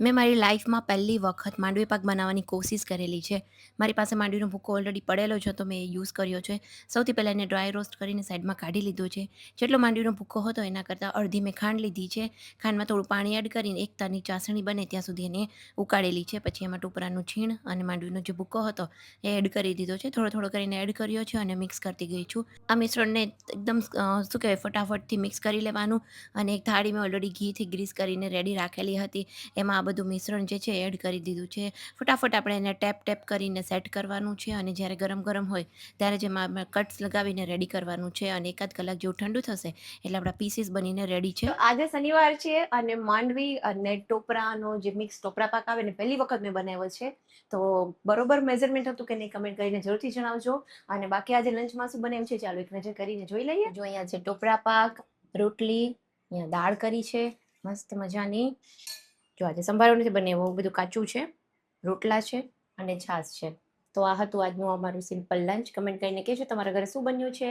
મેં મારી લાઈફમાં પહેલી વખત માંડવી પાક બનાવવાની કોશિશ કરેલી છે. મારી પાસે માંડવીનો ભૂકો ઓલરેડી પડેલો છે, તો મેં એ યુઝ કર્યો છે. સૌથી પહેલાં એને ડ્રાય રોસ્ટ કરીને સાઈડમાં કાઢી લીધો છે. જેટલો માંડવીનો ભૂકો હતો એના કરતાં અડધી મેં ખાંડ લીધી છે. ખાંડમાં થોડું પાણી એડ કરીને એકતાની ચાસણી બને ત્યાં સુધી એને ઉકાળેલી છે. પછી એમાં ટોપરાનું છીણ અને માંડવીનો જે ભૂકો હતો એ એડ કરી દીધો છે. થોડો થોડો કરીને એડ કર્યો છે અને મિક્સ કરતી ગઈ છું. આ મિશ્રણને એકદમ શું કહેવાય, ફટાફટથી મિક્સ કરી લેવાનું. અને એક થાળી મેં ઓલરેડી ઘીથી ગ્રીસ કરીને રેડી રાખેલી હતી. એમાં આ બધું મિશ્રણ જે છે એડ કરી દીધું છે. ફટાફટ આપણે એને ટેપ કરીને સેટ કરવાનું છે અને જ્યારે ગરમ ગરમ હોય ત્યારે જેમાં કટ્સ લગાવીને રેડી કરવાનું છે અને એકાદ કલાક જેવું ઠંડુ થશે એટલે આપણા પીસીસ બનીને રેડી છે. તો આજે શનિવાર છે અને માંડવી અને ટોપરાનો જે મિક્સ ટોપરા પાક આવે ને પહેલી વખત મેં બનાવ્યો છે. તો બરોબર મેઝરમેન્ટ હતું કે નહીં, કમેન્ટ કરીને જરૂરથી જણાવજો. અને બાકી આજે લંચમાં શું બનાવ્યું છે ચાલો એક નજર કરીને જોઈ લઈએ. જો અહીંયા છે ટોપરા પાક, રોટલી, અહીંયા દાળ કરી છે મસ્ત મજાની. જો આજે સંભારો નથી બનાવ્યો, બધું કાચું છે. રોટલા છે અને છાશ છે. તો આ હતું આજનું અમારું સિમ્પલ લંચ. કમેન્ટ કરીને કહેજો તમારા ઘરે શું બન્યું છે.